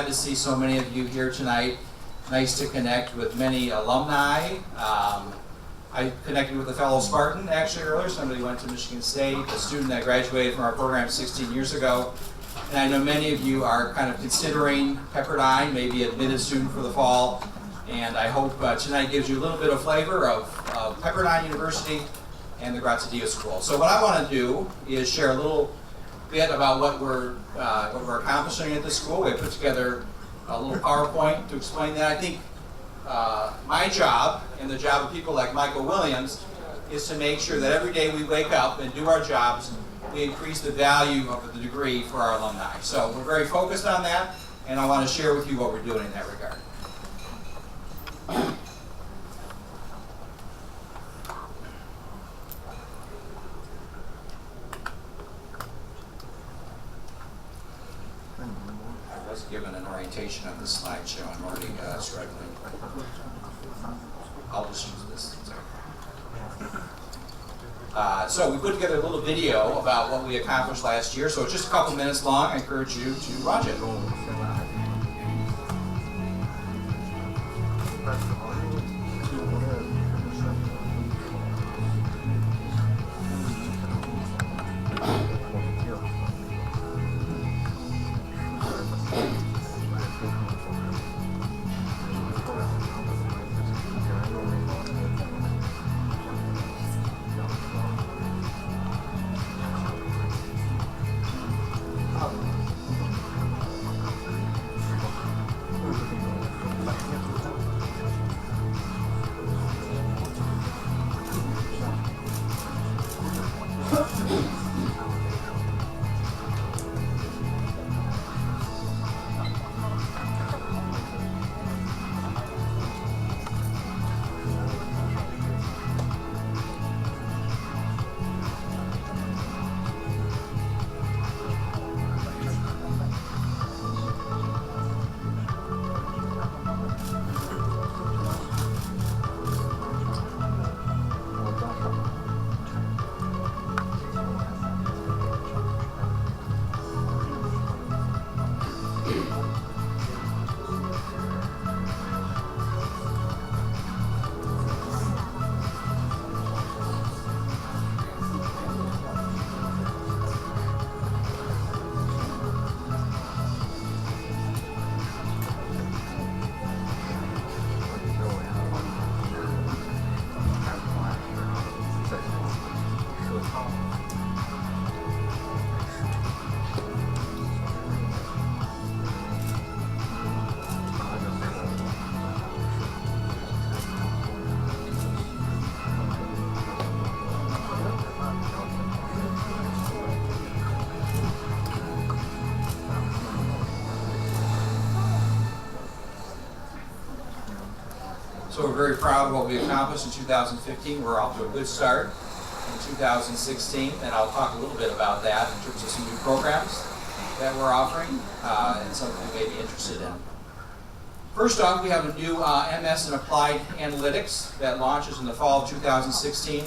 glad to see so many of you here tonight. Nice to connect with many alumni. I connected with a fellow Spartan actually earlier, somebody who went to Michigan State, a student that graduated from our program 16 years ago. And I know many of you are kind of considering Pepperdine, maybe admitted student for the fall. And I hope tonight gives you a little bit of flavor of Pepperdine University and the Graziadio School. So what I want to do is share a little bit about what we're accomplishing at this school. We put together a little PowerPoint to explain that. I think my job and the job of people like Michael Williams is to make sure that every day we wake up and do our jobs, we increase the value of the degree for our alumni. So we're very focused on that, and I want to share with you what we're doing in that regard. I was given an orientation on this slideshow. I'm already struggling. I'll just use this. So we put together a little video about what we accomplished last year. So it's just a couple minutes long. I encourage you to watch it. So we're very proud of what we accomplished in 2015. We're off to a good start in 2016, and I'll talk a little bit about that in terms of some new programs that we're offering and something you may be interested in. First off, we have a new MS in Applied Analytics that launches in the fall of 2016.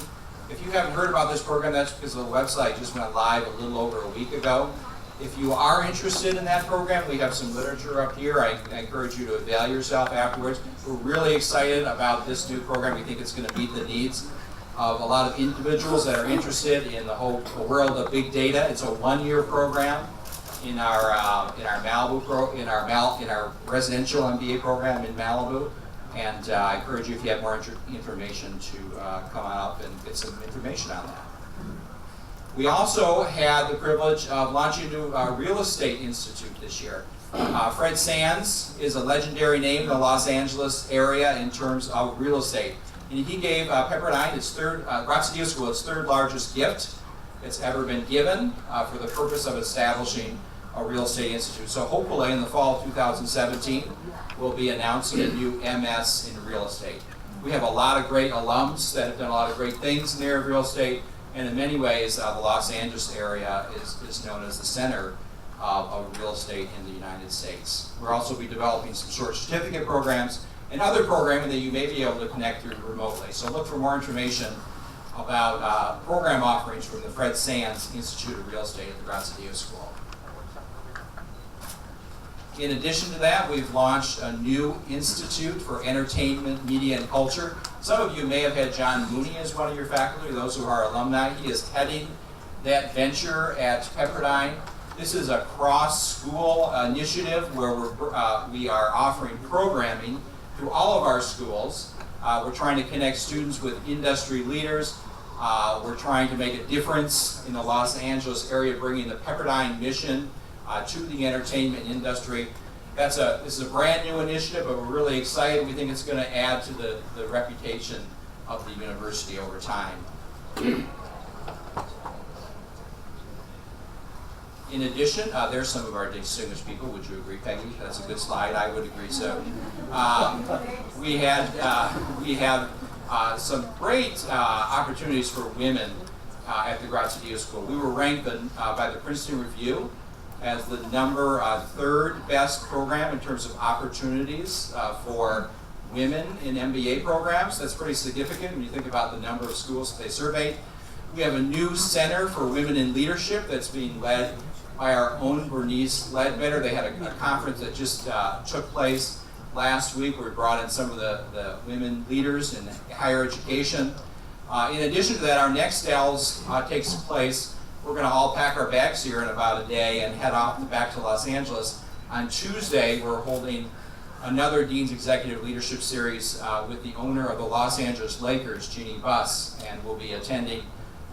If you haven't heard about this program, that's because the website just went live a little over a week ago. If you are interested in that program, we have some literature up here. I encourage you to avail yourself afterwards. We're really excited about this new program. We think it's going to meet the needs of a lot of individuals that are interested in the whole world of big data. It's a one-year program in our residential MBA program in Malibu. And I encourage you, if you have more information, to come on up and get some information on that. We also had the privilege of launching a new real estate institute this year. Fred Sands is a legendary name in the Los Angeles area in terms of real estate. And he gave Pepperdine Graziadio School its third largest gift it's ever been given for the purpose of establishing a real estate institute. So hopefully in the fall of 2017, we'll be announcing a new MS in real estate. We have a lot of great alums that have done a lot of great things in the area of real estate. And in many ways, the Los Angeles area is known as the center of real estate in the United States. We'll also be developing some short certificate programs and other programming that you may be able to connect through remotely. So look for more information about program offerings from the Fred Sands Institute of Real Estate at the Graziadio School. In addition to that, we've launched a new Institute for Entertainment, Media, and Culture. Some of you may have had John Mooney as one of your faculty, those who are alumni. He is heading that venture at Pepperdine. This is a cross-school initiative where we are offering programming through all of our schools. We're trying to connect students with industry leaders. We're trying to make a difference in the Los Angeles area, bringing the Pepperdine mission to the entertainment industry. This is a brand new initiative, but we're really excited. We think it's going to add to the reputation of the university over time. In addition, there's some of our distinguished people. Would you agree, Peggy? That's a good slide. I would agree so. We have some great opportunities for women at the Graziadio School. We were ranked by the Princeton Review as the third best program in terms of opportunities for women in MBA programs. That's pretty significant when you think about the number of schools they surveyed. We have a new Center for Women in Leadership that's being led by our own Bernice Ledbetter. They had a conference that just took place last week where we brought in some of the women leaders in higher education. In addition to that, our next DELS takes place. We're going to all pack our bags here in about a day and head off back to Los Angeles. On Tuesday, we're holding another Dean's Executive Leadership Series with the owner of the Los Angeles Lakers, Jeannie Buss, and we'll be attending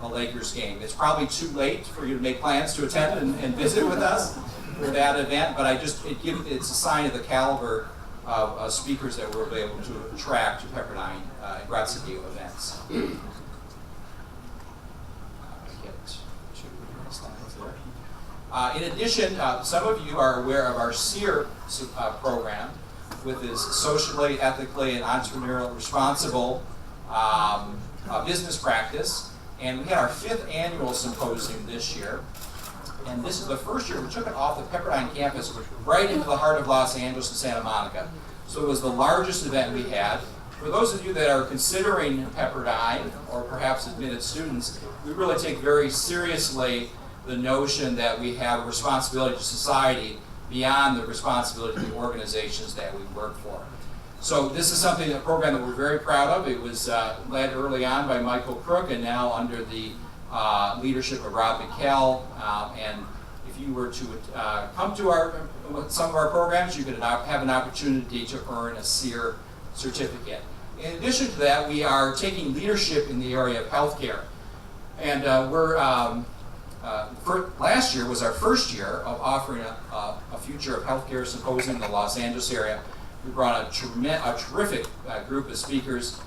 a Lakers game. It's probably too late for you to make plans to attend and visit with us for that event, but it's a sign of the caliber of speakers that we'll be able to attract to Pepperdine and Graziadio events. In addition, some of you are aware of our SEER program with this socially, ethically, and entrepreneurially responsible business practice. And we had our 5th annual symposium this year. And this is the first year we took it off the Pepperdine campus right into the heart of Los Angeles and Santa Monica. So it was the largest event we had. For those of you that are considering Pepperdine or perhaps admitted students, we really take very seriously the notion that we have a responsibility to society beyond the responsibility to the organizations that we work for. So this is a program that we're very proud of. It was led early on by Michael Crook and now under the leadership of Rob McKell. And if you were to come to some of our programs, you could have an opportunity to earn a SEER certificate. In addition to that, we are taking leadership in the area of healthcare. And last year was our first year of offering a future of healthcare symposium in the Los Angeles area. We brought a terrific group of speakers.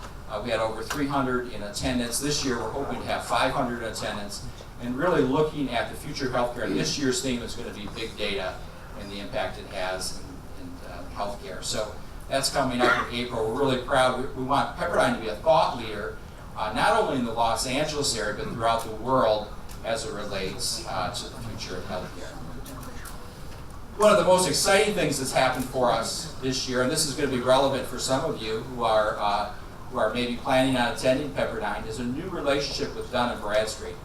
We had over 300 in attendance. This year we're hoping to have 500 in attendance and really looking at the future of healthcare. And this year's theme is going to be big data and the impact it has in healthcare. So that's coming up in April. We're really proud. We want Pepperdine to be a thought leader, not only in the Los Angeles area, but throughout the world as it relates to the future of healthcare. One of the most exciting things that's happened for us this year, and this is going to be relevant for some of you who are maybe planning on attending Pepperdine, is a new relationship with Dun Bradstreet.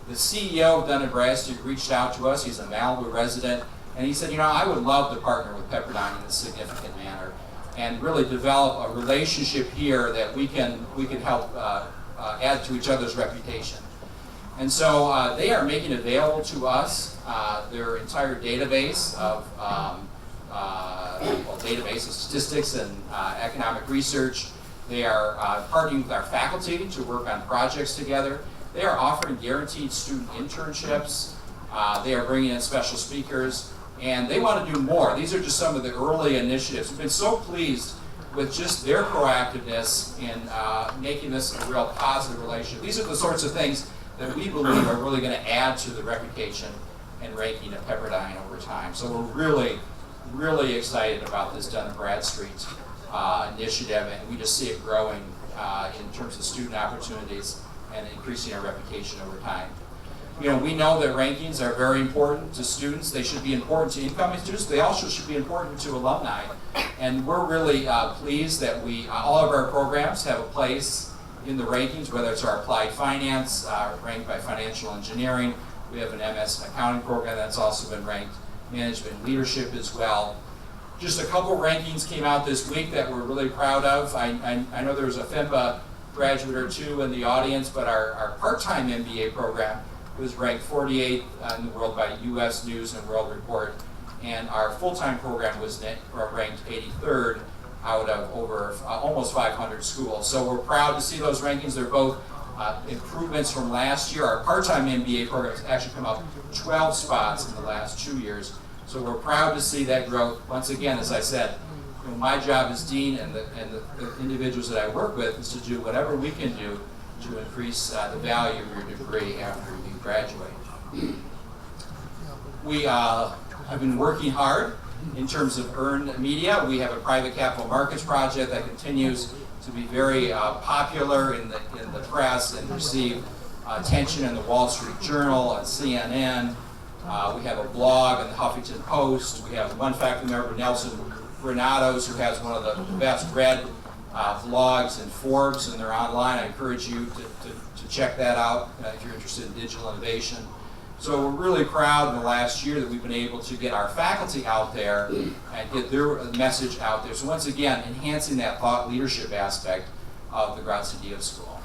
The CEO of Dun Bradstreet reached out to us. He's a Malibu resident, and he said, I would love to partner with Pepperdine in a significant manner and really develop a relationship here that we can help add to each other's reputation. And so they are making available to us their entire database of statistics and economic research. They are partnering with our faculty to work on projects together. They are offering guaranteed student internships. They are bringing in special speakers, and they want to do more. These are just some of the early initiatives. We've been so pleased with just their proactiveness in making this a real positive relationship. These are the sorts of things that we believe are really going to add to the reputation and ranking of Pepperdine over time. So we're really, really excited about this Dun Bradstreet initiative, and we just see it growing in terms of student opportunities and increasing our reputation over time. We know that rankings are very important to students. They should be important to incoming students. They also should be important to alumni. And we're really pleased that all of our programs have a place in the rankings, whether it's our applied finance, ranked by financial engineering. We have an MS accounting program that's also been ranked, management and leadership as well. Just a couple rankings came out this week that we're really proud of. I know there was a FEMBA graduate or two in the audience, but our part-time MBA program was ranked 48th in the world by U.S. News and World Report, and our full-time program was ranked 83rd out of over almost 500 schools. So we're proud to see those rankings. They're both improvements from last year. Our part-time MBA program has actually come up 12 spots in the last 2 years. So we're proud to see that growth. Once again, as I said, my job as dean and the individuals that I work with is to do whatever we can do to increase the value of your degree after you graduate. We have been working hard in terms of earned media. We have a private capital markets project that continues to be very popular in the press and receive attention in the Wall Street Journal and CNN. We have a blog in the Huffington Post. We have one faculty member, Nelson Granados, who has one of the best read blogs in Forbes, and they're online. I encourage you to check that out if you're interested in digital innovation. So we're really proud in the last year that we've been able to get our faculty out there and get their message out there. So once again, enhancing that thought leadership aspect of the Graziadio School.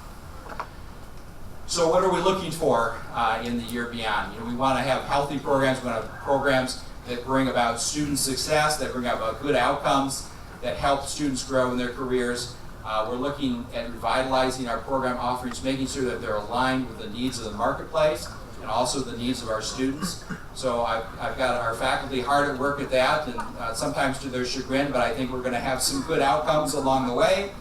So what are we looking for in the year beyond? We want to have healthy programs. We want to have programs that bring about student success, that bring about good outcomes, that help students grow in their careers. We're looking at revitalizing our program offerings, making sure that they're aligned with the needs of the marketplace and also the needs of our students. So I've got our faculty hard at work at that, and sometimes to their chagrin, but I think we're going to have some good outcomes along the way.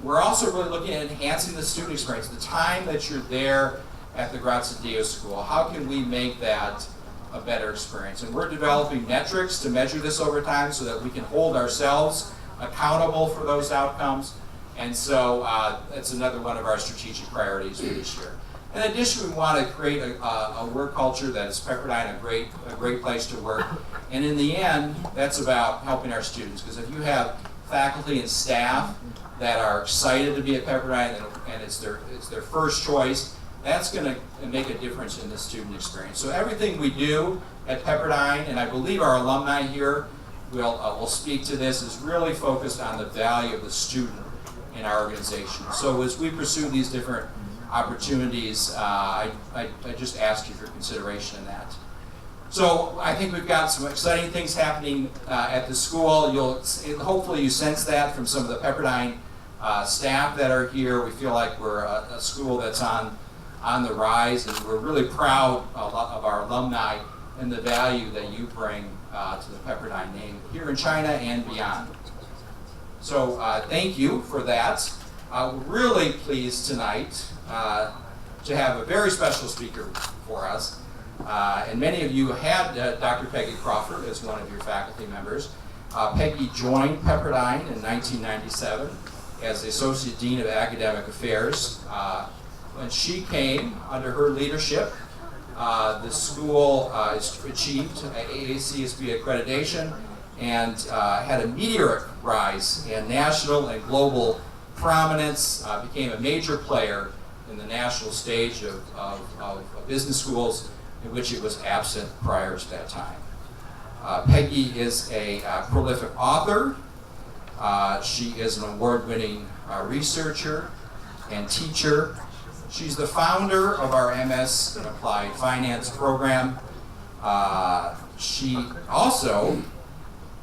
We're also really looking at enhancing the student experience, the time that you're there at the Graziadio School. How can we make that a better experience? And we're developing metrics to measure this over time so that we can hold ourselves accountable for those outcomes. And so that's another one of our strategic priorities for this year. In addition, we want to create a work culture that is Pepperdine a great place to work. And in the end, that's about helping our students. Because if you have faculty and staff that are excited to be at Pepperdine and it's their first choice, that's going to make a difference in the student experience. So everything we do at Pepperdine, and I believe our alumni here will speak to this, is really focused on the value of the student in our organization. So as we pursue these different opportunities, I just ask you for consideration in that. So I think we've got some exciting things happening at the school. Hopefully you sense that from some of the Pepperdine staff that are here. We feel like we're a school that's on the rise, and we're really proud of our alumni and the value that you bring to the Pepperdine name here in China and beyond. So thank you for that. We're really pleased tonight to have a very special speaker for us. And many of you had Dr. Peggy Crawford as one of your faculty members. Peggy joined Pepperdine in 1997 as the Associate Dean of Academic Affairs. When she came, under her leadership, the school achieved AACSB accreditation and had a meteoric rise in national and global prominence, became a major player in the national stage of business schools in which it was absent prior to that time. Peggy is a prolific author. She is an award-winning researcher and teacher. She's the founder of our MS in Applied Finance program. She also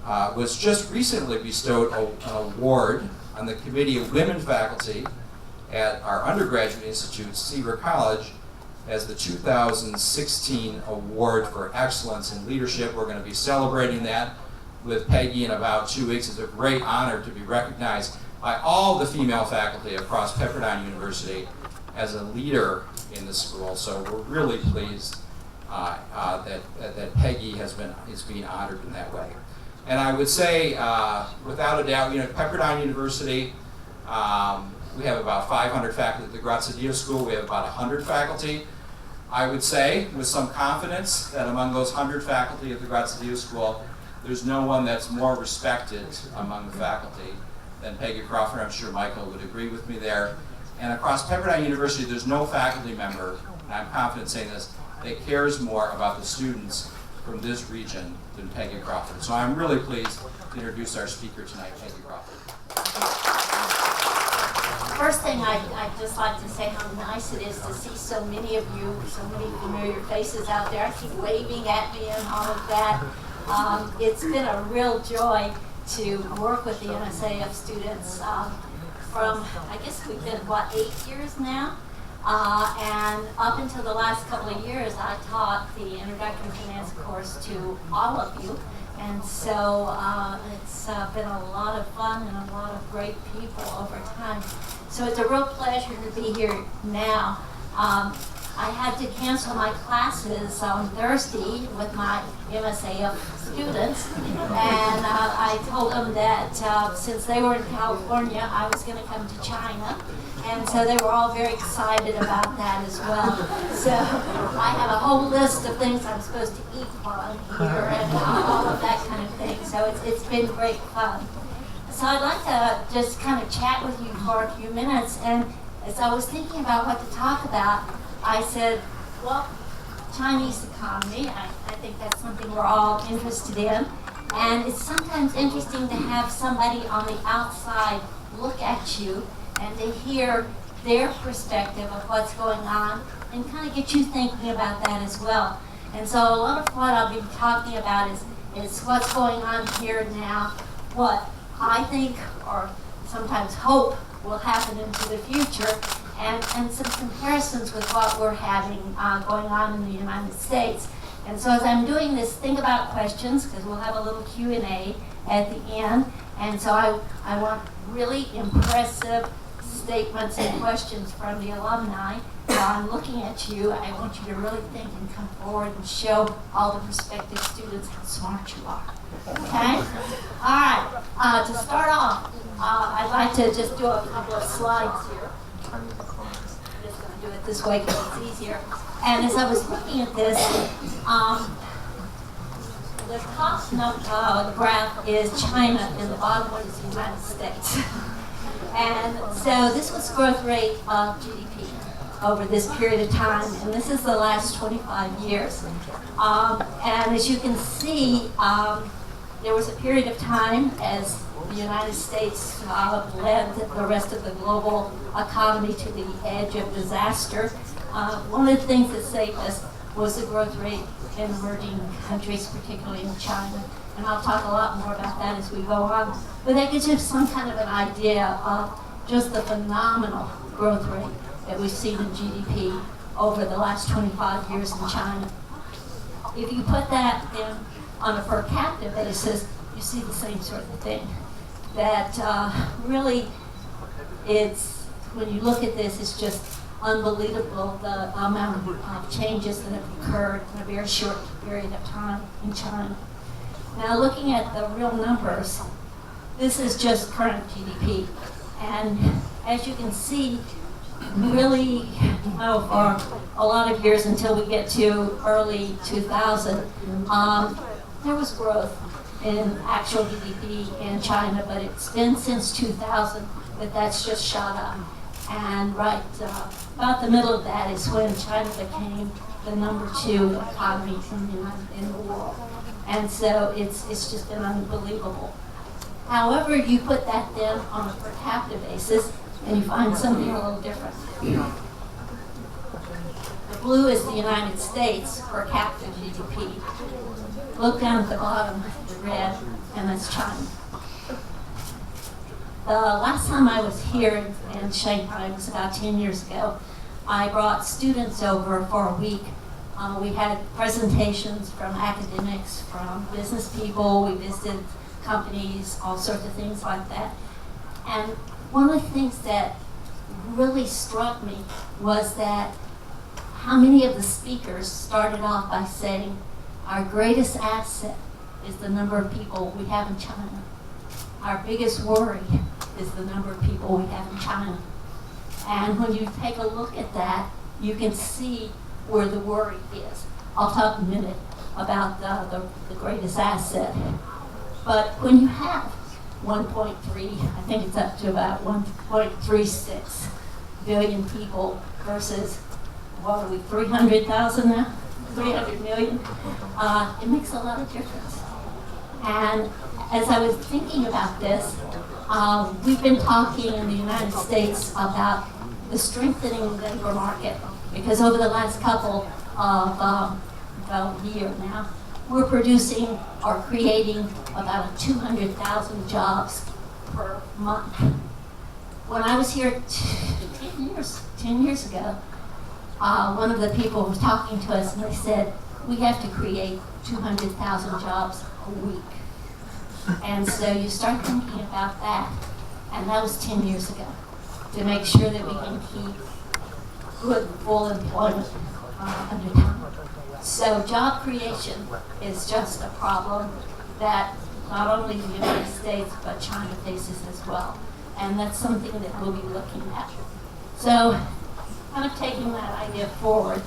was just recently bestowed an award on the Committee of Women Faculty at our undergraduate institute, Seaver College, as the 2016 Award for Excellence in Leadership. We're going to be celebrating that with Peggy in about 2 weeks. It's a great honor to be recognized by all the female faculty across Pepperdine University as a leader in the school. So we're really pleased that Peggy is being honored in that way. And I would say, without a doubt, Pepperdine University, we have about 500 faculty at the Graziadio School. We have about 100 faculty. I would say, with some confidence, that among those 100 faculty at the Graziadio School, there's no one that's more respected among the faculty than Peggy Crawford. I'm sure Michael would agree with me there. And across Pepperdine University, there's no faculty member, and I'm confident saying this, that cares more about the students from this region than Peggy Crawford. So I'm really pleased to introduce our speaker tonight, Peggy Crawford. First thing, I'd just like to say how nice it is to see so many of you, so many familiar faces out there. I keep waving at me and all of that. It's been a real joy to work with the NSAF students from, I guess we've been, 8 years now? And up until the last couple of years, I taught the Introductory Finance course to all of you. And so it's been a lot of fun and a lot of great people over time. So it's a real pleasure to be here now. I had to cancel my classes on Thursday with my MSAF students, and I told them that since they were in California, I was going to come to China, and so they were all very excited about that as well. So I have a whole list of things I'm supposed to eat while I'm here and all of that kind of thing, so it's been great fun. So I'd like to just kind of chat with you for a few minutes, and as I was thinking about what to talk about, I said, well, Chinese economy, I think that's something we're all interested in. And it's sometimes interesting to have somebody on the outside look at you and to hear their perspective of what's going on and kind of get you thinking about that as well. And so a lot of what I'll be talking about is what's going on here now, what I think or sometimes hope will happen into the future, and some comparisons with what we're having going on in the United States. And so as I'm doing this, think about questions, because we'll have a little Q&A at the end. And so I want really impressive statements and questions from the alumni. While I'm looking at you, I want you to really think and come forward and show all the prospective students how smart you are. Okay? All right. To start off, I'd like to just do a couple of slides here. I'm just going to do it this way because it's easier. And as I was looking at this, the top the graph is China, and the bottom one is the United States. And so this was growth rate of GDP over this period of time, and this is the last 25 years. And as you can see, there was a period of time as the United States led the rest of the global economy to the edge of disaster. One of the things that saved us was the growth rate in emerging countries, particularly in China. And I'll talk a lot more about that as we go on. But that gives you some kind of an idea of just the phenomenal growth rate that we've seen in GDP over the last 25 years in China. If you put that in on a per capita basis, you see the same sort of thing. That really, it's, when you look at this, it's just unbelievable the amount of changes that have occurred in a very short period of time in China. Now looking at the real numbers, this is just current GDP. And as you can see, really, for a lot of years until we get to early 2000, there was growth in actual GDP in China, but it's been since 2000 that that's just shot up. And right about the middle of that is when China became the #2 economy in the world. And so it's just been unbelievable. However, you put that then on a per capita basis, and you find something a little different. The blue is the United States per capita GDP. Look down at the bottom, the red, and that's China. The last time I was here in Shanghai was about 10 years ago. I brought students over for a week. We had presentations from academics, from business people. We visited companies, all sorts of things like that. And one of the things that really struck me was that how many of the speakers started off by saying, our greatest asset is the number of people we have in China. Our biggest worry is the number of people we have in China. And when you take a look at that, you can see where the worry is. I'll talk in a minute about the greatest asset. But when you have 1.3, I think it's up to about 1.36 billion people versus, what are we, 300,000 now? 300 million, it makes a lot of difference. And as I was thinking about this, we've been talking in the United States about the strengthening labor market, because over the last couple of year now, we're producing or creating about 200,000 jobs per month. When I was here 10 years ago, one of the people was talking to us and they said, we have to create 200,000 jobs a week. And so you start thinking about that, and that was 10 years ago, to make sure that we can keep good full employment under time. So job creation is just a problem that not only the United States but China faces as well. And that's something that we'll be looking at. So kind of taking that idea forward.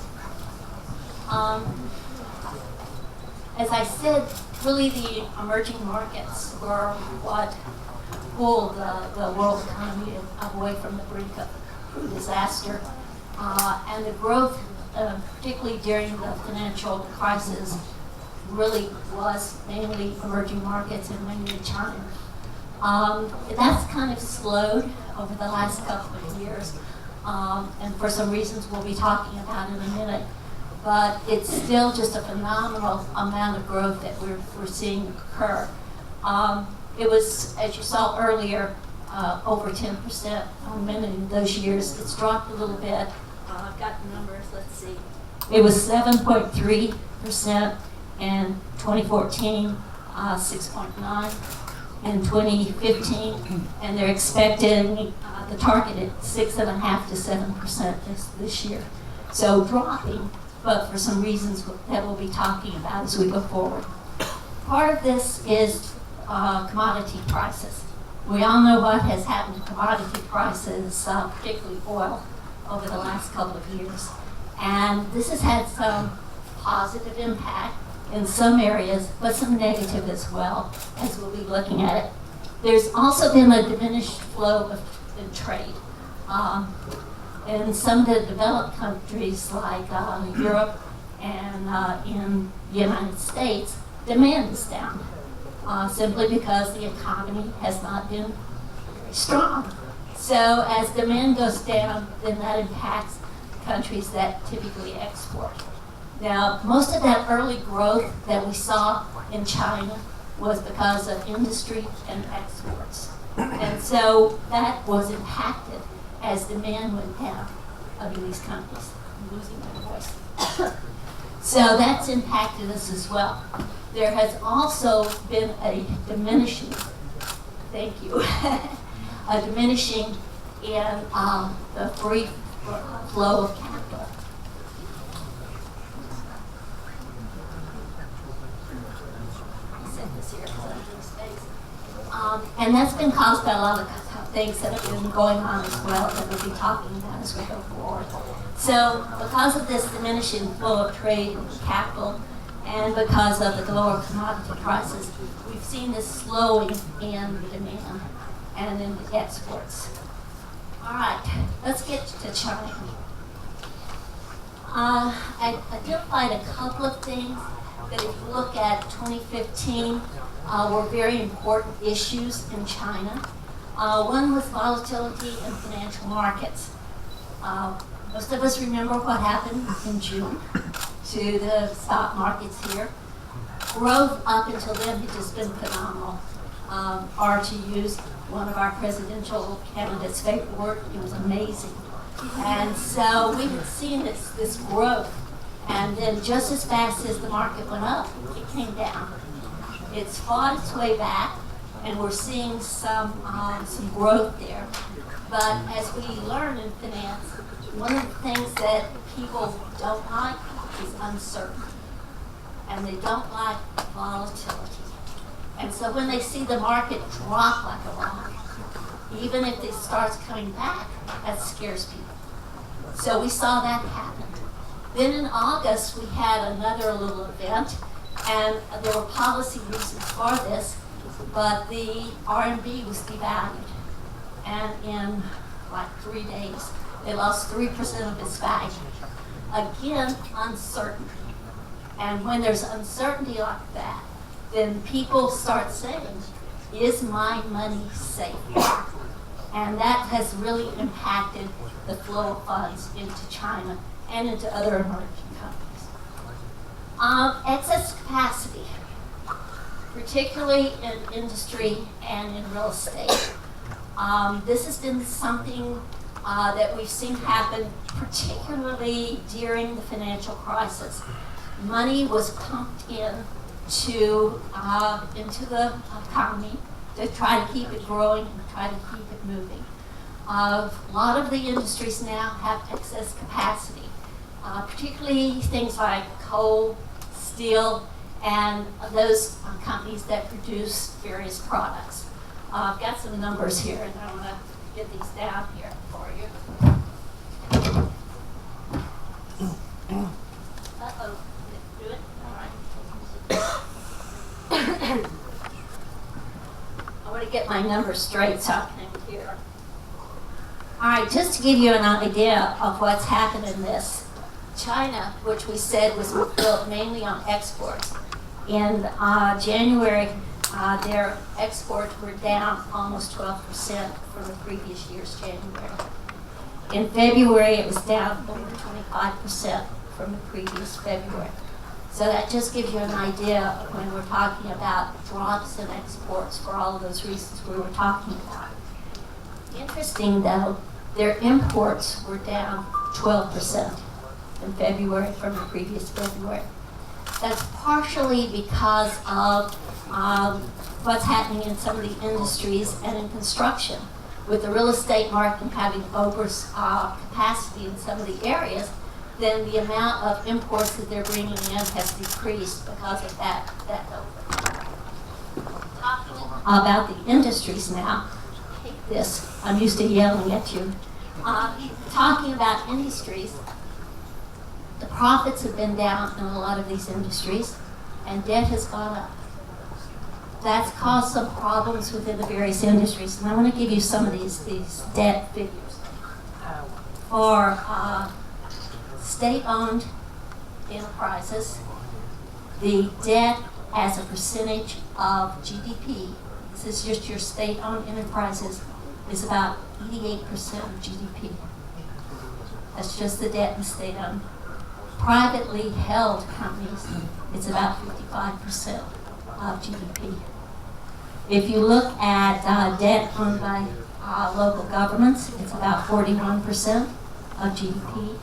As I said, really the emerging markets were what pulled the world economy away from the brink of disaster. And the growth, particularly during the financial crisis, really was mainly emerging markets and mainly China. That's kind of slowed over the last couple of years, and for some reasons we'll be talking about in a minute. But it's still just a phenomenal amount of growth that we're seeing occur. It was, as you saw earlier, over 10% in those years. It's dropped a little bit. I've got the numbers, let's see. It was 7.3% in 2014, 6.9% in 2015, and they're expecting the target at 6.5% to 7% this year. So dropping, but for some reasons that we'll be talking about as we go forward. Part of this is commodity prices. We all know what has happened to commodity prices, particularly oil, over the last couple of years. And this has had some positive impact in some areas, but some negative as well, as we'll be looking at it. There's also been a diminished flow in trade. In some of the developed countries like Europe and in the United States, demand is down, simply because the economy has not been very strong. So as demand goes down, then that impacts countries that typically export. Now, most of that early growth that we saw in China was because of industry and exports. And so that was impacted as demand went down under these countries. I'm losing my voice. So that's impacted us as well. There has also been a diminishing, thank you, a diminishing in the free flow of capital. And that's been caused by a lot of things that have been going on as well that we'll be talking about as we go forward. So because of this diminishing flow of trade and capital, and because of the lower commodity prices, we've seen this slowing in demand and in the exports. All right, let's get to China. I identified a couple of things that if you look at 2015, were very important issues in China. One was volatility in financial markets. Most of us remember what happened in June to the stock markets here. Growth up until then had just been phenomenal. Or to use one of our presidential candidates' favorite word, it was amazing. And so we had seen this growth, and then just as fast as the market went up, it came down. It's fought its way back, and we're seeing some growth there. But as we learn in finance, one of the things that people don't like is uncertainty, and they don't like volatility. And so when they see the market drop like a rock, even if it starts coming back, that scares people. So we saw that happen. Then in August, we had another little event, and there were policy reasons for this, but the RMB was devalued. And in like 3 days, they lost 3% of its value. Again, uncertainty. And when there's uncertainty like that, then people start saying, is my money safe? And that has really impacted the flow of funds into China and into other emerging countries. Excess capacity, particularly in industry and in real estate. This has been something that we've seen happen particularly during the financial crisis. Money was pumped into the economy to try to keep it growing and try to keep it moving. A lot of the industries now have excess capacity, particularly things like coal, steel, and those companies that produce various products. I've got some numbers here, and I want to get these down here for you. Uh-oh, did it do it? All right. I want to get my numbers straight so I can hear. All right, just to give you an idea of what's happened in this, China, which we said was built mainly on exports, in January, their exports were down almost 12% from the previous year's January. In February, it was down over 25% from the previous February. So that just gives you an idea of when we're talking about drops in exports for all of those reasons we were talking about. Interesting though, their imports were down 12% in February from the previous February. That's partially because of what's happening in some of the industries and in construction. With the real estate market having over capacity in some of the areas, then the amount of imports that they're bringing in has decreased because of that opening. Talking about the industries now, take this, I'm used to yelling at you. Talking about industries, the profits have been down in a lot of these industries, and debt has gone up. That's caused some problems within the various industries, and I want to give you some of these debt figures. For state-owned enterprises, the debt as a percentage of GDP, this is just your state-owned enterprises, is about 88% of GDP. That's just the debt in state-owned. Privately held companies, it's about 55% of GDP. If you look at debt owned by local governments, it's about 41% of GDP.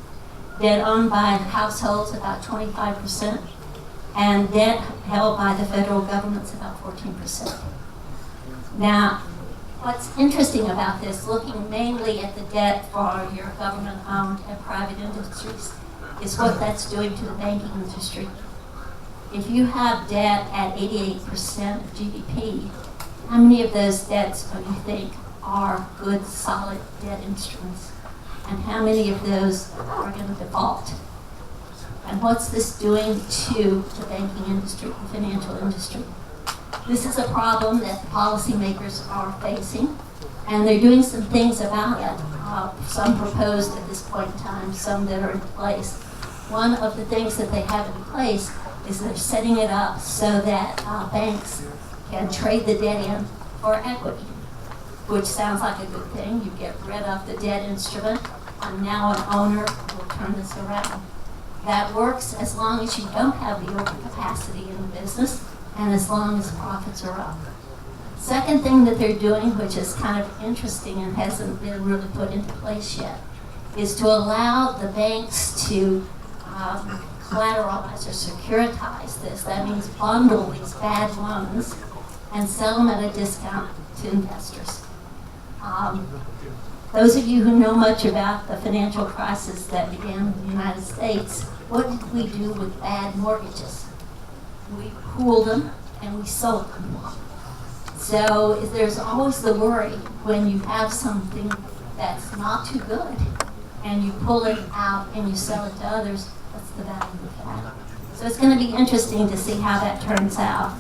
Debt owned by households, about 25%. And debt held by the federal government's about 14%. Now, what's interesting about this, looking mainly at the debt for your government-owned and private industries, is what that's doing to the banking industry. If you have debt at 88% of GDP, how many of those debts do you think are good, solid debt instruments? And how many of those are going to default? And what's this doing to the banking industry, the financial industry? This is a problem that the policymakers are facing, and they're doing some things about it. Some proposed at this point in time, some that are in place. One of the things that they have in place is they're setting it up so that banks can trade the debt in for equity, which sounds like a good thing. You get rid of the debt instrument, and now an owner will turn this around. That works as long as you don't have the overcapacity in the business and as long as profits are up. Second thing that they're doing, which is kind of interesting and hasn't been really put into place yet, is to allow the banks to collateralize or securitize this. That means bundle these bad loans and sell them at a discount to investors. Those of you who know much about the financial crisis that began in the United States, what did we do with bad mortgages? We pooled them and we sold them. So there's always the worry when you have something that's not too good and you pull it out and you sell it to others, what's the value of that? So it's going to be interesting to see how that turns out.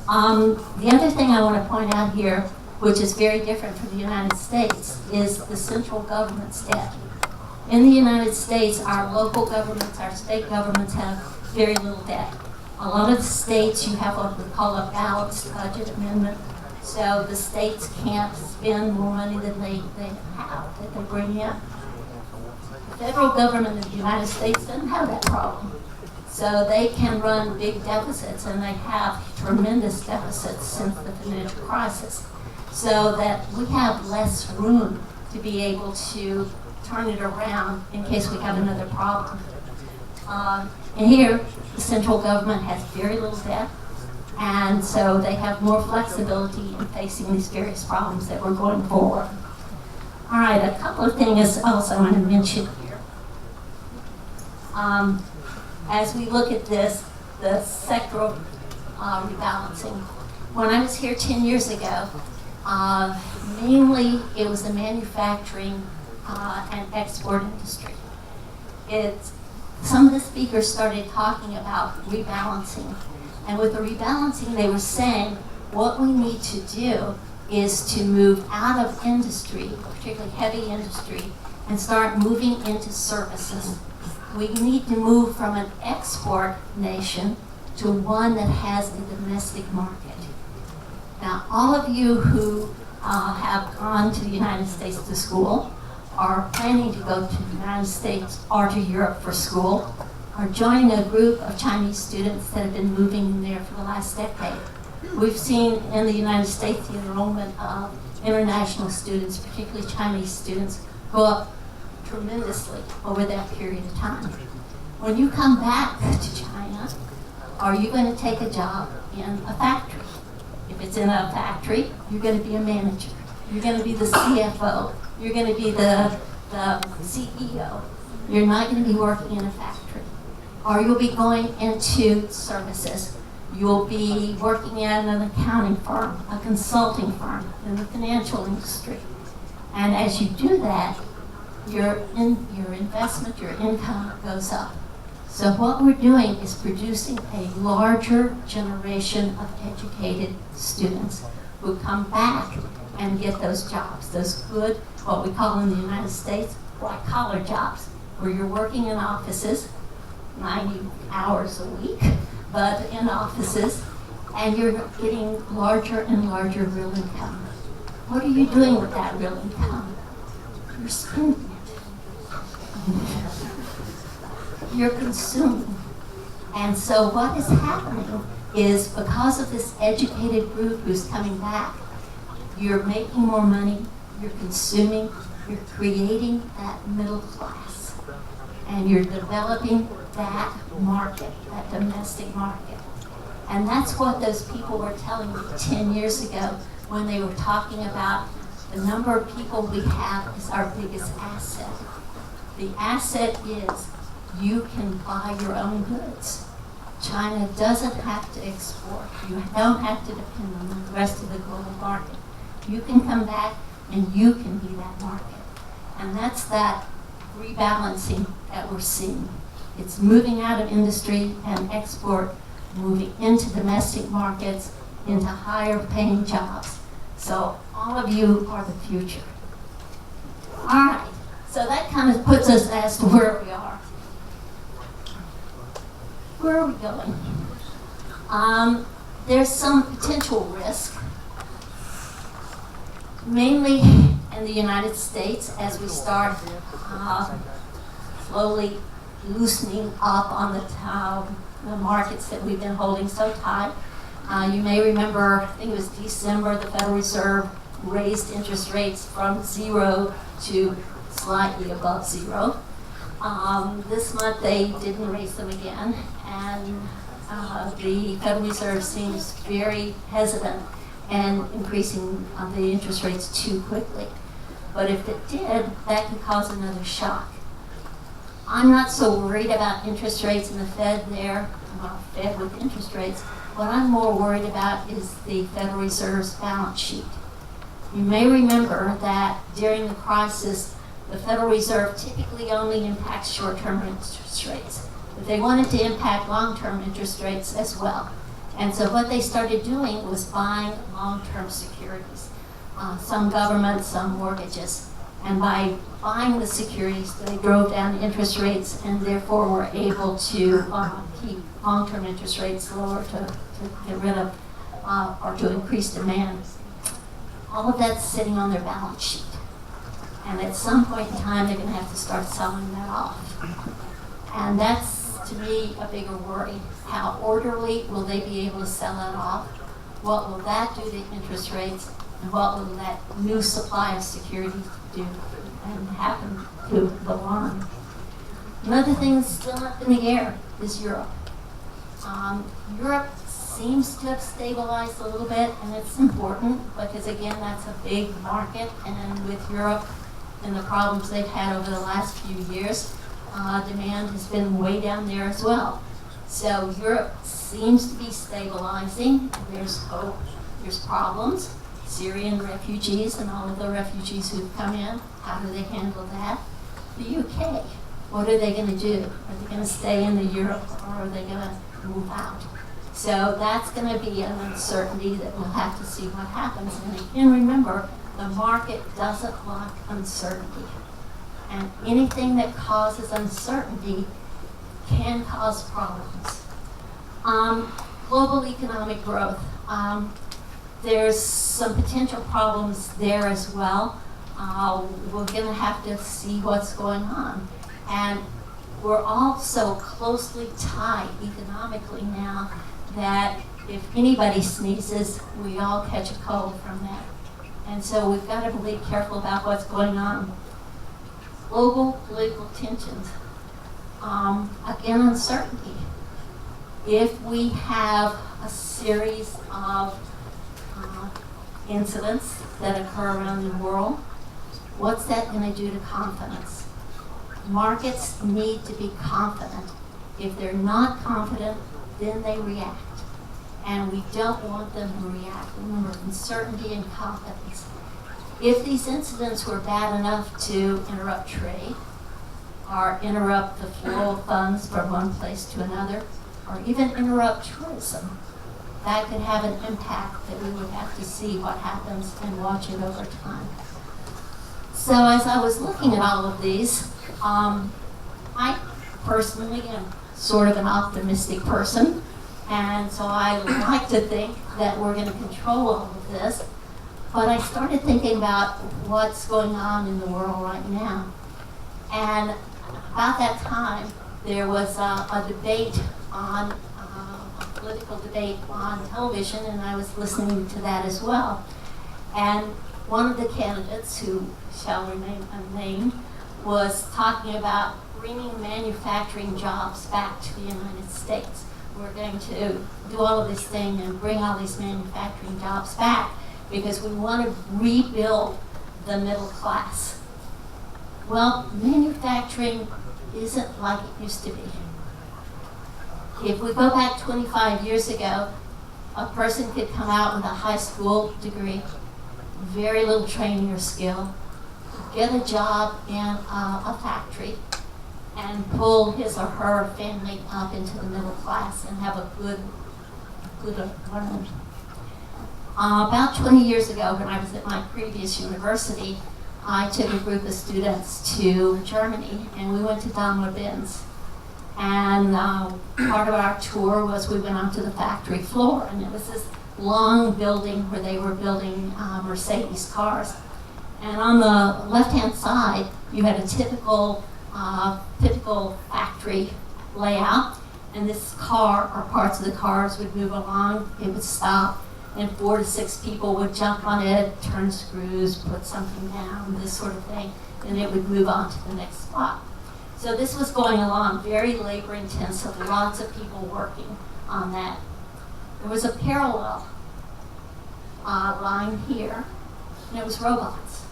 The other thing I want to point out here, which is very different from the United States, is the central government's debt. In the United States, our local governments, our state governments have very little debt. A lot of the states, you have what we call a balanced budget amendment. So the states can't spend more money than they have, that they bring in. The federal government of the United States doesn't have that problem. So they can run big deficits, and they have tremendous deficits since the financial crisis. So that we have less room to be able to turn it around in case we have another problem. And here, the central government has very little debt, and so they have more flexibility in facing these various problems that we're going forward. All right, a couple of things else I want to mention here. As we look at this, the sectoral rebalancing. When I was here 10 years ago, mainly it was the manufacturing and export industry. Some of the speakers started talking about rebalancing. And with the rebalancing, they were saying what we need to do is to move out of industry, particularly heavy industry, and start moving into services. We need to move from an export nation to one that has a domestic market. Now, all of you who have gone to the United States to school, are planning to go to the United States or to Europe for school, are joining a group of Chinese students that have been moving in there for the last decade. We've seen in the United States the enrollment of international students, particularly Chinese students, go up tremendously over that period of time. When you come back to China, are you going to take a job in a factory? If it's in a factory, you're going to be a manager. You're going to be the CFO. You're going to be the CEO. You're not going to be working in a factory. Or you'll be going into services. You'll be working at an accounting firm, a consulting firm, in the financial industry. And as you do that, your investment, your income goes up. So what we're doing is producing a larger generation of educated students who come back and get those jobs, those good, what we call in the United States, white-collar jobs, where you're working in offices, 90 hours a week, but in offices, and you're getting larger and larger real income. What are you doing with that real income? You're spending it. You're consuming. And so what is happening is because of this educated group who's coming back, you're making more money, you're consuming, you're creating that middle class, and you're developing that market, that domestic market. And that's what those people were telling me 10 years ago when they were talking about the number of people we have is our biggest asset. The asset is you can buy your own goods. China doesn't have to export. You don't have to depend on the rest of the global market. You can come back and you can be that market. And that's that rebalancing that we're seeing. It's moving out of industry and export, moving into domestic markets, into higher paying jobs. So all of you are the future. All right, so that kind of puts us as to where we are. Where are we going? There's some potential risk, mainly in the United States as we start slowly loosening up on the markets that we've been holding so tight. You may remember, I think it was December, the Federal Reserve raised interest rates from 0 to slightly above 0. This month they didn't raise them again, and the Federal Reserve seems very hesitant in increasing the interest rates too quickly. But if it did, that could cause another shock. I'm not so worried about interest rates in the Fed there, Fed with interest rates. What I'm more worried about is the Federal Reserve's balance sheet. You may remember that during the crisis, the Federal Reserve typically only impacts short-term interest rates, but they wanted to impact long-term interest rates as well. And so what they started doing was buying long-term securities, some government, some mortgages. And by buying the securities, they drove down interest rates and therefore were able to keep long-term interest rates lower to get rid of or to increase demand. All of that's sitting on their balance sheet. And at some point in time, they're going to have to start selling that off. And that's, to me, a bigger worry. How orderly will they be able to sell that off? What will that do to interest rates? And what will that new supply of securities do and happen to the line? Another thing that's still up in the air is Europe. Europe seems to have stabilized a little bit, and it's important because, again, that's a big market, and with Europe and the problems they've had over the last few years, demand has been way down there as well. So Europe seems to be stabilizing. There's hope. There's problems. Syrian refugees and all of the refugees who've come in, how do they handle that? The UK, what are they going to do? Are they going to stay in the Europe, or are they going to move out? So that's going to be an uncertainty that we'll have to see what happens. And again, remember, the market doesn't like uncertainty. And anything that causes uncertainty can cause problems. Global economic growth. There's some potential problems there as well. We're going to have to see what's going on. And we're all so closely tied economically now that if anybody sneezes, we all catch a cold from that. And so we've got to be careful about what's going on. Global political tensions. Again, uncertainty. If we have a series of incidents that occur around the world, what's that going to do to confidence? Markets need to be confident. If they're not confident, then they react. And we don't want them to react. Remember, uncertainty and confidence. If these incidents were bad enough to interrupt trade, or interrupt the flow of funds from one place to another, or even interrupt tourism, that could have an impact that we would have to see what happens and watch it over time. So as I was looking at all of these, I personally am sort of an optimistic person, and so I like to think that we're going to control all of this, but I started thinking about what's going on in the world right now. And about that time, there was a debate on, a political debate on television, and I was listening to that as well. And one of the candidates, who shall remain unnamed, was talking about bringing manufacturing jobs back to the United States. We're going to do all of this thing and bring all these manufacturing jobs back because we want to rebuild the middle class. Well, manufacturing isn't like it used to be. If we go back 25 years ago, a person could come out with a high school degree, very little training or skill, get a job in a factory, and pull his or her family up into the middle class and have a good run. About 20 years ago, when I was at my previous university, I took a group of students to Germany, and we went to Dun Bradstreet. And part of our tour was we went onto the factory floor, and it was this long building where they were building Mercedes cars. And on the left-hand side, you had a typical factory layout, and this car, or parts of the cars, would move along, it would stop, and 4 to 6 people would jump on it, turn screws, put something down, this sort of thing, and it would move on to the next spot. So this was going along, very labor intensive, lots of people working on that. There was a parallel line here, and it was robots.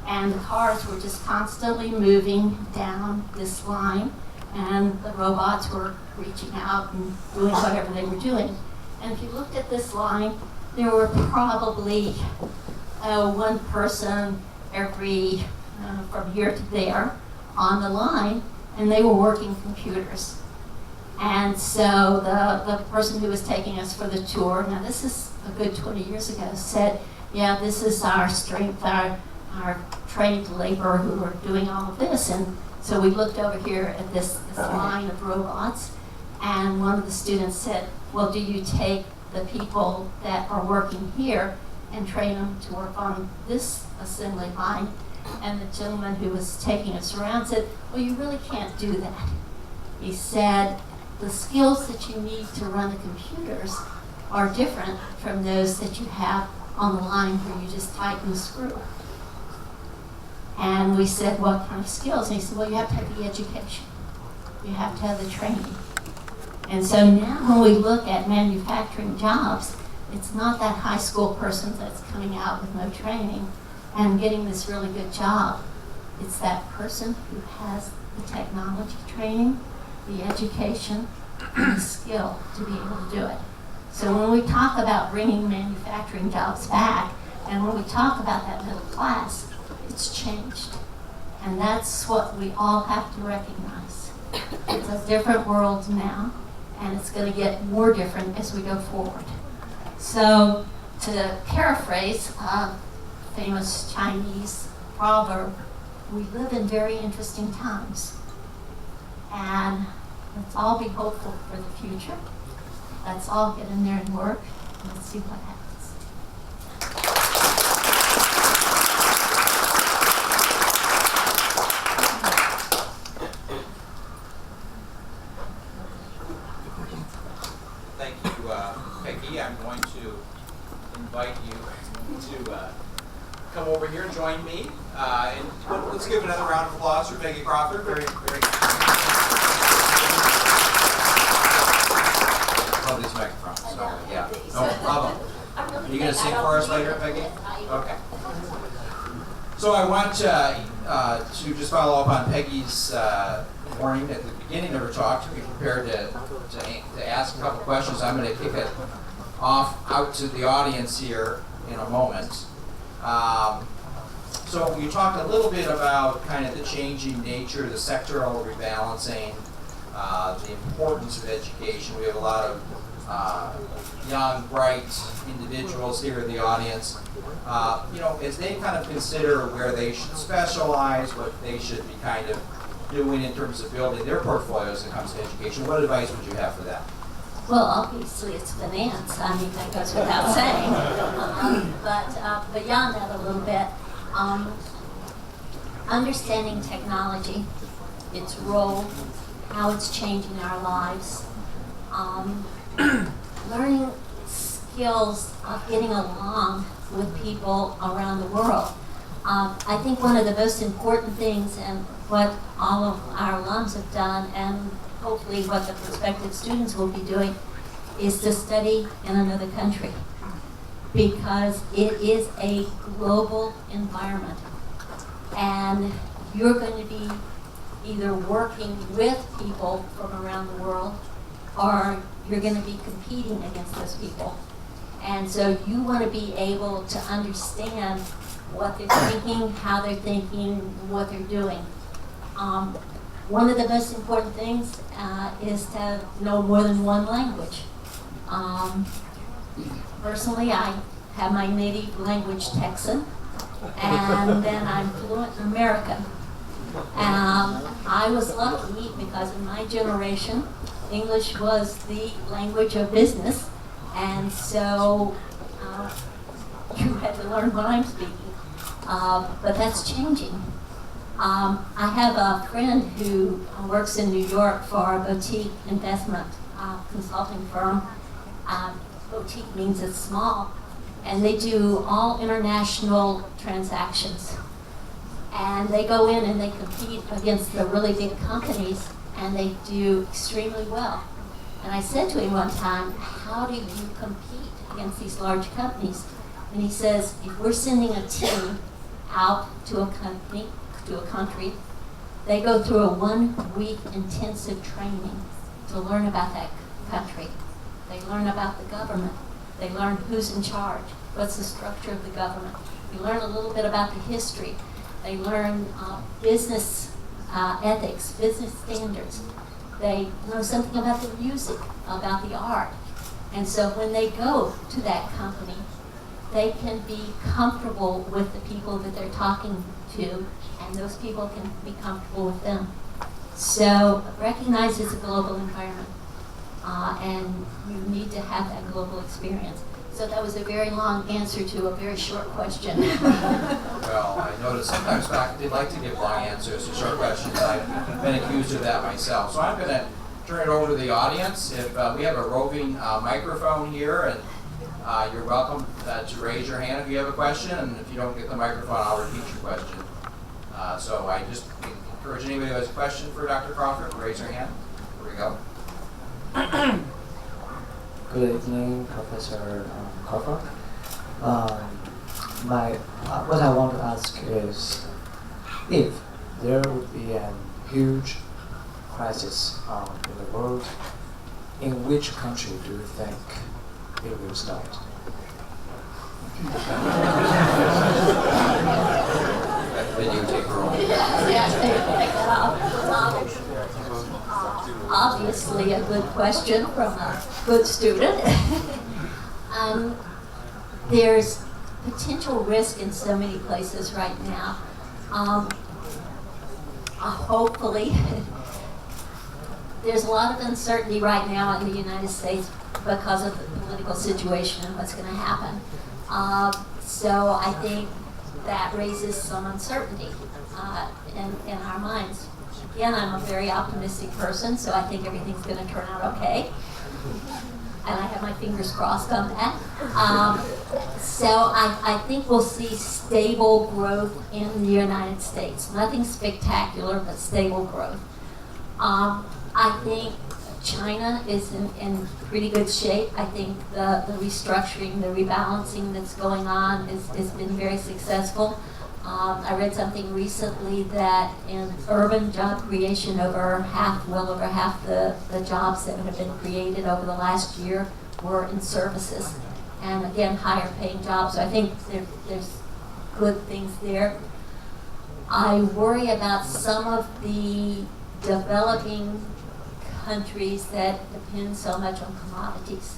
And the cars were just constantly moving down this line, and the robots were reaching out and doing whatever they were doing. And if you looked at this line, there were probably one person every, from here to there on the line, and they were working computers. And so the person who was taking us for the tour, now this is a good 20 years ago, said, yeah, this is our strength, our trained labor who were doing all of this. And so we looked over here at this line of robots, and one of the students said, well, do you take the people that are working here and train them to work on this assembly line? And the gentleman who was taking us around said, well, you really can't do that. He said, the skills that you need to run the computers are different from those that you have on the line where you just tighten the screw. And we said, what kind of skills? And he said, well, you have to have the education. You have to have the training. And so now when we look at manufacturing jobs, it's not that high school person that's coming out with no training and getting this really good job. It's that person who has the technology training, the education, and the skill to be able to do it. So when we talk about bringing manufacturing jobs back, and when we talk about that middle class, it's changed. And that's what we all have to recognize. It's a different world now, and it's going to get more different as we go forward. So to paraphrase a famous Chinese proverb, we live in very interesting times. And let's all be hopeful for the future. Let's all get in there and work, and let's see what happens. Thank you, Peggy. I'm going to invite you to come over here and join me. And let's give another round of applause for Peggy Crawford. Very, very. Love these microphones. So, yeah, no problem. Are you going to sing for us later, Peggy? Okay. So I want to just follow up on Peggy's warning at the beginning of her talk to be prepared to ask a couple questions. I'm going to kick it off out to the audience here in a moment. So you talked a little bit about kind of the changing nature, the sectoral rebalancing, the importance of education. We have a lot of young, bright individuals here in the audience. As they kind of consider where they should specialize, what they should be kind of doing in terms of building their portfolios when it comes to education, what advice would you have for them? Well, obviously it's finance. I mean, that goes without saying. But beyond that a little bit, understanding technology, its role, how it's changing our lives, learning skills of getting along with people around the world. I think one of the most important things, and what all of our alums have done, and hopefully what the prospective students will be doing, is to study in another country, because it is a global environment, and you're going to be either working with people from around the world, or you're going to be competing against those people. And so you want to be able to understand what they're thinking, how they're thinking, what they're doing. One of the most important things is to know more than one language. Personally, I have my native language Texan, and then I'm fluent in American. I was lucky because in my generation, English was the language of business, and so you had to learn what I'm speaking. But that's changing. I have a friend who works in New York for a boutique investment consulting firm. Boutique means it's small, and they do all international transactions. And they go in and they compete against the really big companies, and they do extremely well. And I said to him one time, how do you compete against these large companies? And he says, if we're sending a team out to a country, they go through a 1-week intensive training to learn about that country. They learn about the government. They learn who's in charge, what's the structure of the government. You learn a little bit about the history. They learn business ethics, business standards. They know something about the music, about the art. And so when they go to that company, they can be comfortable with the people that they're talking to, and those people can be comfortable with them. So recognize it's a global environment, and you need to have that global experience. So that was a very long answer to a very short question. Well, I noticed sometimes faculty like to give long answers to short questions. I've been accused of that myself. So I'm going to turn it over to the audience. If we have a roving microphone here, and you're welcome to raise your hand if you have a question, and if you don't get the microphone, I'll repeat your question. So I just encourage anybody who has a question for Dr. Crawford to raise their hand. Here we go. Good evening, Professor Crawford. What I want to ask is, if there would be a huge crisis in the world, in which country do you think it will start? Then you take her own. Obviously a good question from a good student. There's potential risk in so many places right now. Hopefully, there's a lot of uncertainty right now in the United States because of the political situation and what's going to happen. So I think that raises some uncertainty in our minds. Again, I'm a very optimistic person, so I think everything's going to turn out okay. And I have my fingers crossed on that. So I think we'll see stable growth in the United States. Nothing spectacular, but stable growth. I think China is in pretty good shape. I think the restructuring, the rebalancing that's going on has been very successful. I read something recently that in urban job creation, well over half the jobs that have been created over the last year were in services. And again, higher paying jobs. So I think there's good things there. I worry about some of the developing countries that depend so much on commodities,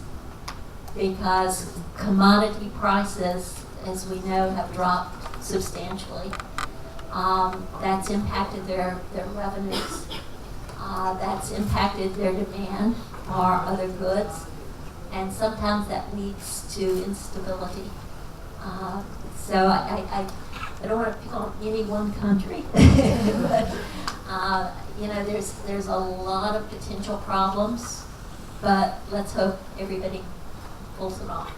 because commodity prices, as we know, have dropped substantially. That's impacted their revenues. That's impacted their demand for other goods, and sometimes that leads to instability. So I don't want to pick on any one country, but there's a lot of potential problems, but let's hope everybody pulls it off.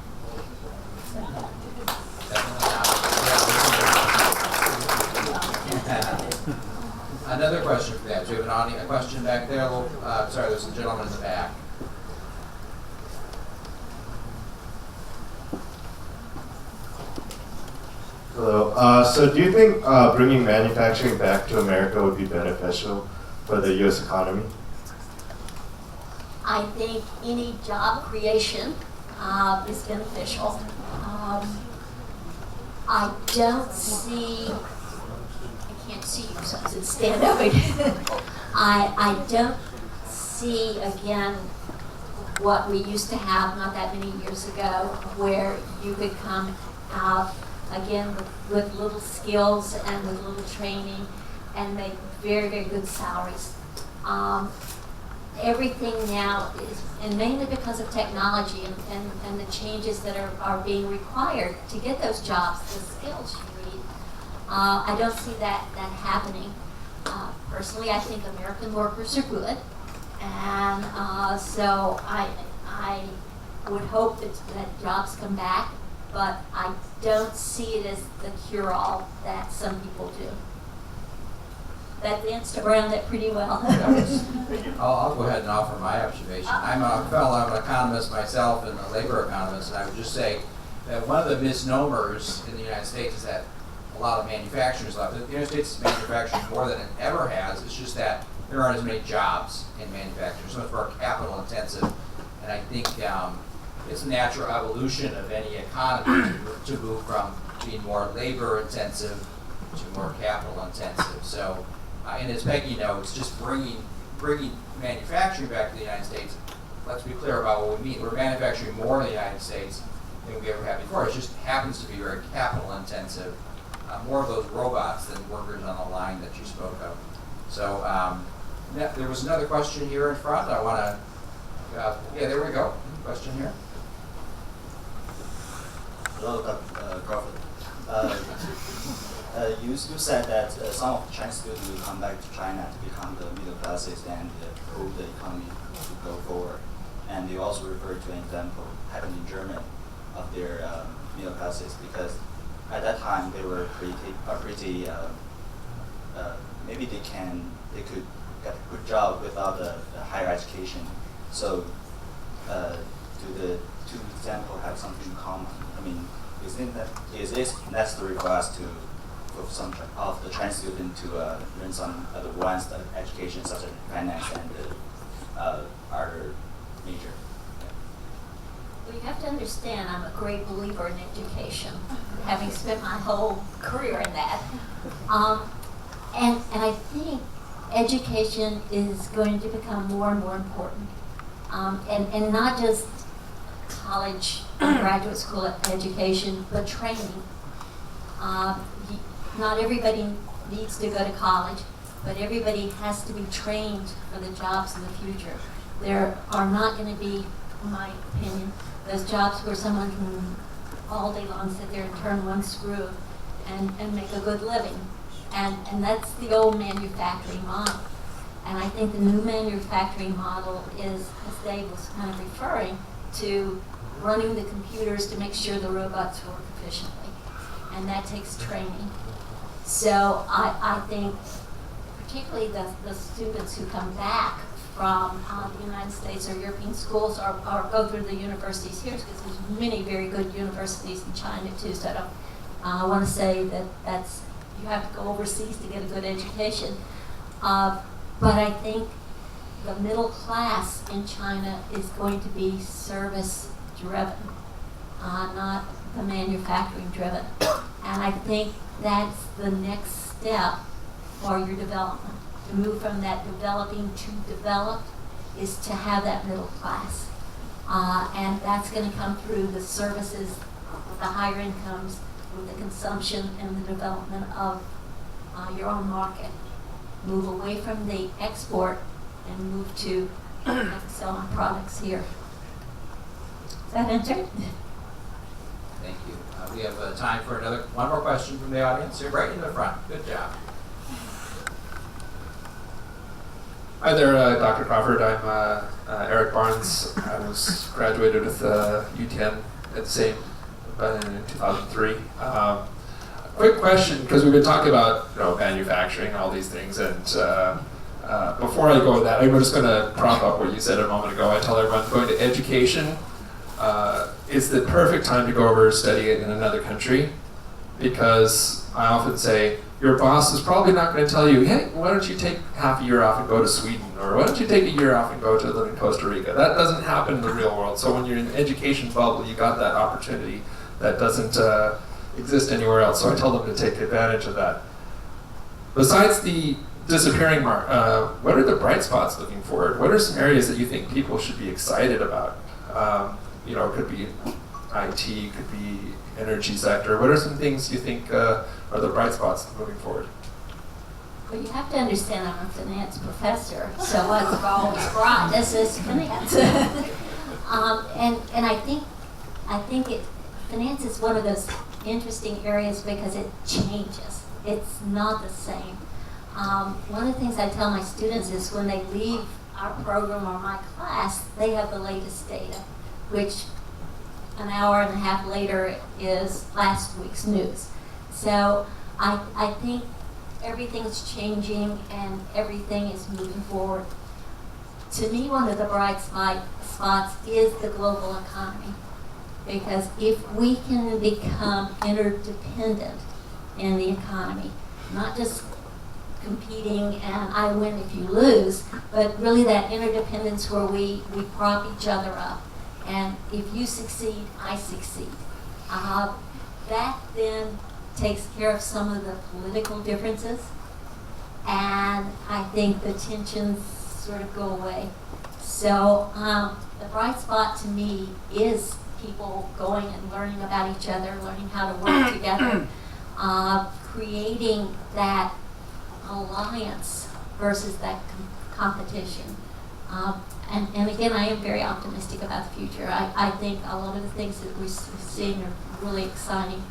Another question for that. Do you have a question back there? Sorry, there's a gentleman in the back. Hello. So do you think bringing manufacturing back to America would be beneficial for the U.S. economy? I think any job creation is beneficial. I don't see, I can't see you, so I said stand up. I don't see, again, what we used to have not that many years ago, where you could come out, again, with little skills and with little training and make very, very good salaries. Everything now is, and mainly because of technology and the changes that are being required to get those jobs, the skills you need. I don't see that happening. Personally, I think American workers are good, and so I would hope that jobs come back, but I don't see it as the cure-all that some people do. That danced around that pretty well. I'll go ahead and offer my observation. I'm an economist myself and a labor economist, and I would just say that one of the misnomers in the United States is that a lot of manufacturing is left. The United States is manufacturing more than it ever has. It's just that there aren't as many jobs in manufacturing. So much more capital intensive, and I think it's a natural evolution of any economy to move from being more labor intensive to more capital intensive. So. And as Peggy notes, just bringing manufacturing back to the United States, let's be clear about what we mean. We're manufacturing more in the United States, than we ever had before. It just happens to be very capital intensive. More of those robots than workers on the line that you spoke of. So there was another question here in front. I want to, yeah, there we go. Question here. Hello, Dr. Crawford. You said that some of the Chinese students will come back to China to become the middle classes and move the economy to go forward. And you also referred to an example happened in Germany of their middle classes, because at that time they were pretty maybe they could get a good job without a higher education. So do the two examples have something in common? I mean, is this necessary for us for some of the Chinese students to learn some advanced education such as finance and other major? Well, you have to understand, I'm a great believer in education, having spent my whole career in that. And I think education is going to become more and more important. And not just college and graduate school education, but training. Not everybody needs to go to college, but everybody has to be trained for the jobs of the future. There are not going to be, in my opinion, those jobs where someone can all day long sit there and turn one screw and make a good living. And that's the old manufacturing model. And I think the new manufacturing model is, as Dave was kind of referring to, running the computers to make sure the robots work efficiently. And that takes training. So I think particularly the students who come back from the United States or European schools or go through the universities here, because there's many very good universities in China too, so I want to say that you have to go overseas to get a good education. But I think the middle class in China is going to be service-driven, not the manufacturing-driven. And I think that's the next step for your development. To move from that developing to developed is to have that middle class. And that's going to come through the services, the higher incomes, with the consumption and the development of your own market. Move away from the export and move to selling products here. Is that answered? Thank you. We have time for one more question from the audience. You're right in the front. Good job. Hi there, Dr. Crawford. I'm Eric Barnes. I was graduated with UTN at the same in 2003. Quick question, because we've been talking about manufacturing and all these things, and before I go with that, I'm just going to prop up what you said a moment ago. I tell everyone going to education is the perfect time to go over and study it in another country, because I often say your boss is probably not going to tell you, hey, why don't you take half a year off and go to Sweden, or why don't you take a year off and go to live in Costa Rica. That doesn't happen in the real world. So when you're in the education bubble, you got that opportunity that doesn't exist anywhere else. So I tell them to take advantage of that. Besides the disappearing mark, what are the bright spots looking forward? What are some areas that you think people should be excited about? It could be IT, could be energy sector. What are some things you think are the bright spots moving forward? Well, you have to understand I'm a finance professor, so what's always bright, this is finance. And I think finance is one of those interesting areas because it changes. It's not the same. One of the things I tell my students is when they leave our program or my class, they have the latest data, which an hour and a half later is last week's news. So I think everything's changing and everything is moving forward. To me, one of the bright spots is the global economy. Because if we can become interdependent in the economy, not just competing and I win if you lose, but really that interdependence where we prop each other up. And if you succeed, I succeed. That then takes care of some of the political differences, and I think the tensions sort of go away. So the bright spot to me is people going and learning about each other, learning how to work together, creating that alliance versus that competition. And again, I am very optimistic about the future. I think a lot of the things that we're seeing are really exciting.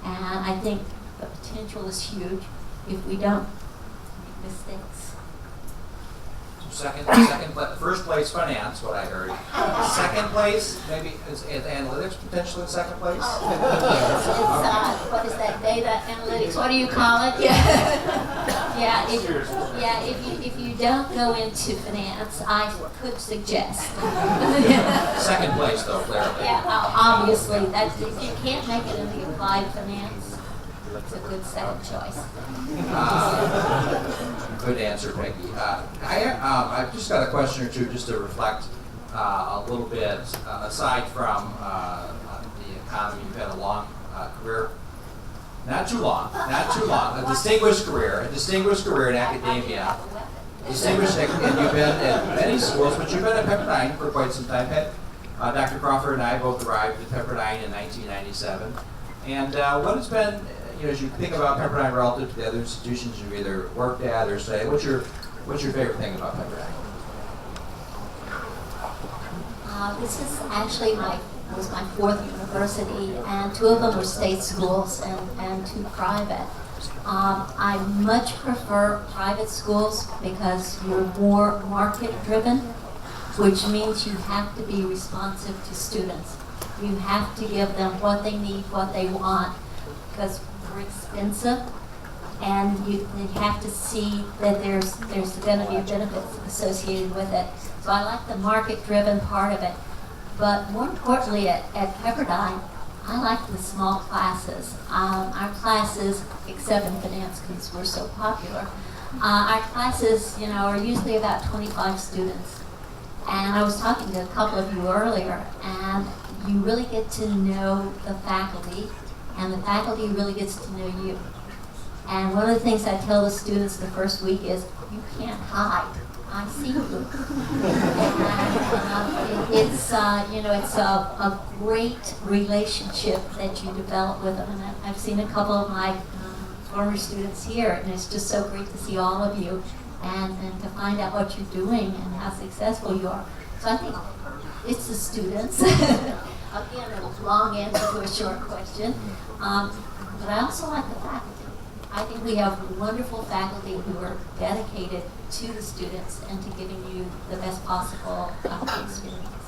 And I think the potential is huge if we don't make mistakes. First place finance, what I heard. Second place, maybe is analytics potentially in second place? What is that, data analytics, what do you call it? If you don't go into finance, I could suggest. Second place though, clearly. Yeah, obviously, if you can't make it in the applied finance, it's a good second choice. Good answer, Peggy. I've just got a question or two just to reflect a little bit, aside from the economy. You've had a long career, not too long, a distinguished career in academia. Distinguished, and you've been at many schools, but you've been at Pepperdine for quite some time. Dr. Crawford and I both arrived at Pepperdine in 1997. And what has been, as you think about Pepperdine relative to the other institutions you've either worked at or studied, what's your favorite thing about Pepperdine? This is actually was my fourth university, and two of them were state schools and two private. I much prefer private schools because you're more market-driven, which means you have to be responsive to students. You have to give them what they need, what they want, because we're expensive, and you have to see that there's going to be benefits associated with it. So I like the market-driven part of it. But more importantly, at Pepperdine, I like the small classes. Our classes, except in finance because we're so popular, our classes, are usually about 25 students. And I was talking to a couple of you earlier, and you really get to know the faculty, and the faculty really gets to know you. And one of the things I tell the students the first week is, you can't hide. I see you. And it's a great relationship that you develop with them. And I've seen a couple of my former students here, and it's just so great to see all of you and to find out what you're doing and how successful you are. So I think it's the students. Again, a long answer to a short question. But I also like the faculty. I think we have wonderful faculty who are dedicated to the students and to giving you the best possible experience.